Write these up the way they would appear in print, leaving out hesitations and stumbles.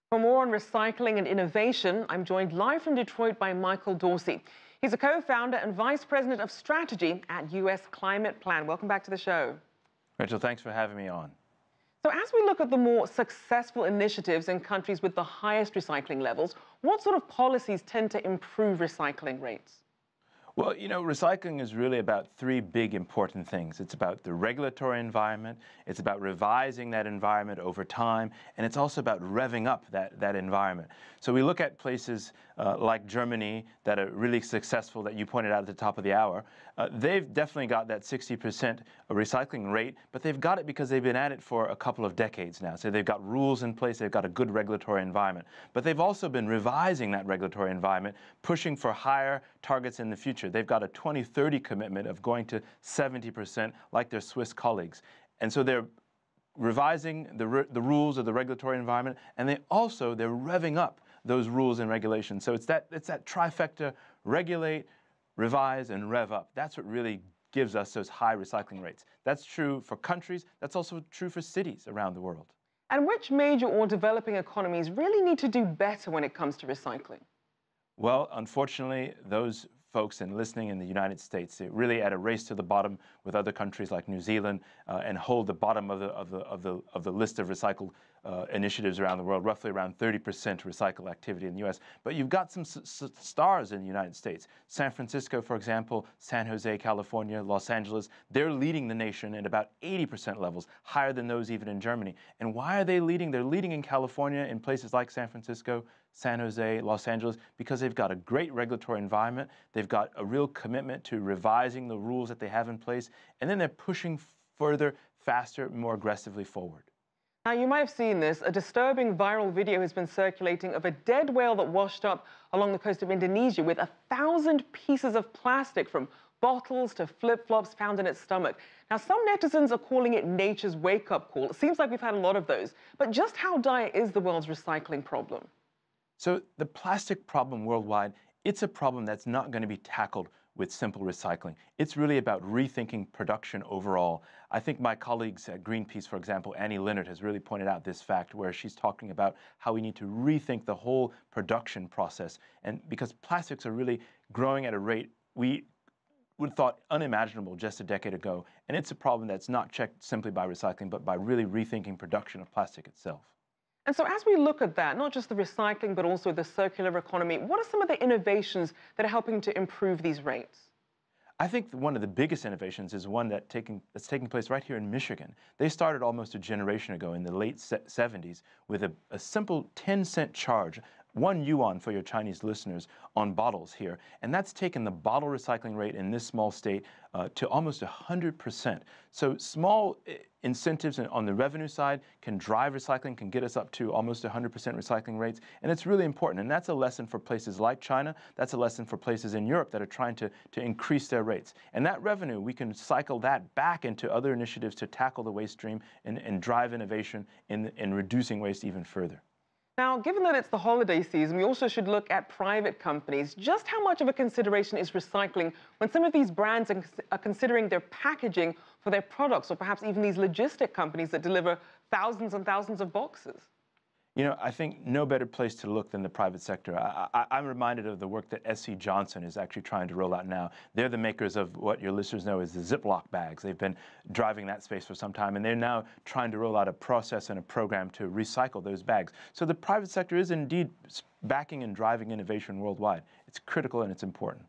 For more on recycling and innovation, I'm joined live from Detroit by Michael Dorsey. He's a co-founder and vice president of strategy at U.S. Climate Plan. Welcome back to the show. Rachel, thanks for having me on. So as we look at the more successful initiatives in countries with the highest recycling levels, what sort of policies tend to improve recycling rates? Well, recycling is really about three big important things. It's about the regulatory environment, it's about revising that environment over time, and it's also about revving up that environment. So we look at places like Germany that are really successful, that you pointed out at the top of the hour. They've definitely got that 60% recycling rate, but they've got it because they've been at it for a couple of decades now. So they've got rules in place, they've got a good regulatory environment. But they've also been revising that regulatory environment, pushing for higher targets in the future. They've got a 2030 commitment of going to 70% like their Swiss colleagues. And so they're revising the rules of the regulatory environment, and they're revving up those rules and regulations. So it's that trifecta: regulate, revise, and rev up. That's what really gives us those high recycling rates. That's true for countries. That's also true for cities around the world. And which major or developing economies really need to do better when it comes to recycling? Well, unfortunately, those folks listening in the United States, they're really at a race to the bottom with other countries like New Zealand and hold the bottom of the list of recycled initiatives around the world, roughly around 30% recycle activity in the U.S. But you've got some stars in the United States. San Francisco, for example, San Jose, California, Los Angeles, they're leading the nation at about 80% levels, higher than those even in Germany. And why are they leading? They're leading in California, in places like San Francisco, San Jose, Los Angeles, because they've got a great regulatory environment. They've got a real commitment to revising the rules that they have in place, and then they're pushing further, faster, more aggressively forward. Now, you might have seen this. A disturbing viral video has been circulating of a dead whale that washed up along the coast of Indonesia with 1,000 pieces of plastic, from bottles to flip-flops, found in its stomach. Now, some netizens are calling it nature's wake-up call. It seems like we've had a lot of those. But just how dire is the world's recycling problem? So the plastic problem worldwide, it's a problem that's not going to be tackled with simple recycling. It's really about rethinking production overall. I think my colleagues at Greenpeace, for example, Annie Leonard, has really pointed out this fact, where she's talking about how we need to rethink the whole production process. And because plastics are really growing at a rate we would have thought unimaginable just a decade ago. And it's a problem that's not checked simply by recycling, but by really rethinking production of plastic itself. And so as we look at that, not just the recycling, but also the circular economy, what are some of the innovations that are helping to improve these rates? I think one of the biggest innovations is one that's taking place right here in Michigan. They started almost a generation ago in the late 70s with a simple 10-cent charge, 1 yuan for your Chinese listeners, on bottles here. And that's taken the bottle recycling rate in this small state to almost 100%. So small incentives on the revenue side can drive recycling, can get us up to almost 100% recycling rates. And it's really important. And that's a lesson for places like China. That's a lesson for places in Europe that are trying to increase their rates. And that revenue, we can cycle that back into other initiatives to tackle the waste stream and drive innovation in reducing waste even further. Now, given that it's the holiday season, we also should look at private companies. Just how much of a consideration is recycling when some of these brands are considering their packaging for their products, or perhaps even these logistic companies that deliver thousands and thousands of boxes? I think no better place to look than the private sector. I'm reminded of the work that SC Johnson is actually trying to roll out now. They're the makers of what your listeners know as the Ziploc bags. They've been driving that space for some time, and they're now trying to roll out a process and a program to recycle those bags. So the private sector is indeed backing and driving innovation worldwide. It's critical and it's important.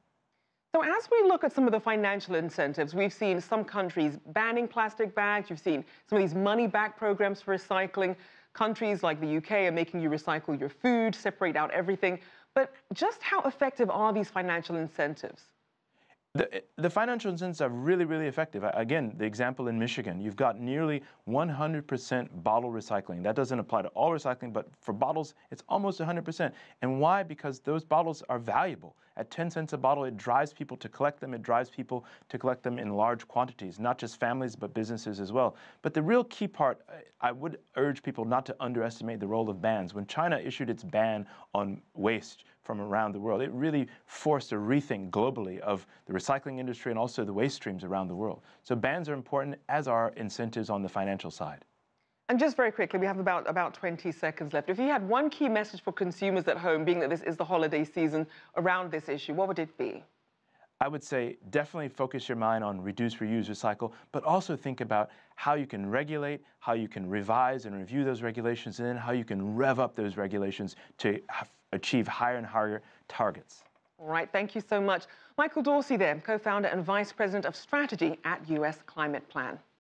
So as we look at some of the financial incentives, we've seen some countries banning plastic bags. You've seen some of these money-back programs for recycling. Countries like the UK are making you recycle your food, separate out everything. But just how effective are these financial incentives? The financial incentives are really, really effective. Again, the example in Michigan, you've got nearly 100% bottle recycling. That doesn't apply to all recycling, but for bottles, it's almost 100%. And why? Because those bottles are valuable. At 10 cents a bottle, it drives people to collect them. It drives people to collect them in large quantities, not just families, but businesses as well. But the real key part, I would urge people not to underestimate the role of bans. When China issued its ban on waste from around the world, it really forced a rethink globally of the recycling industry and also the waste streams around the world. So bans are important, as are incentives on the financial side. And just very quickly, we have about 20 seconds left. If you had one key message for consumers at home, being that this is the holiday season, around this issue, what would it be? I would say definitely focus your mind on reduce, reuse, recycle, but also think about how you can regulate, how you can revise and review those regulations, and then how you can rev up those regulations to achieve higher and higher targets. All right, thank you so much. Michael Dorsey there, co-founder and vice president of strategy at US Climate Plan.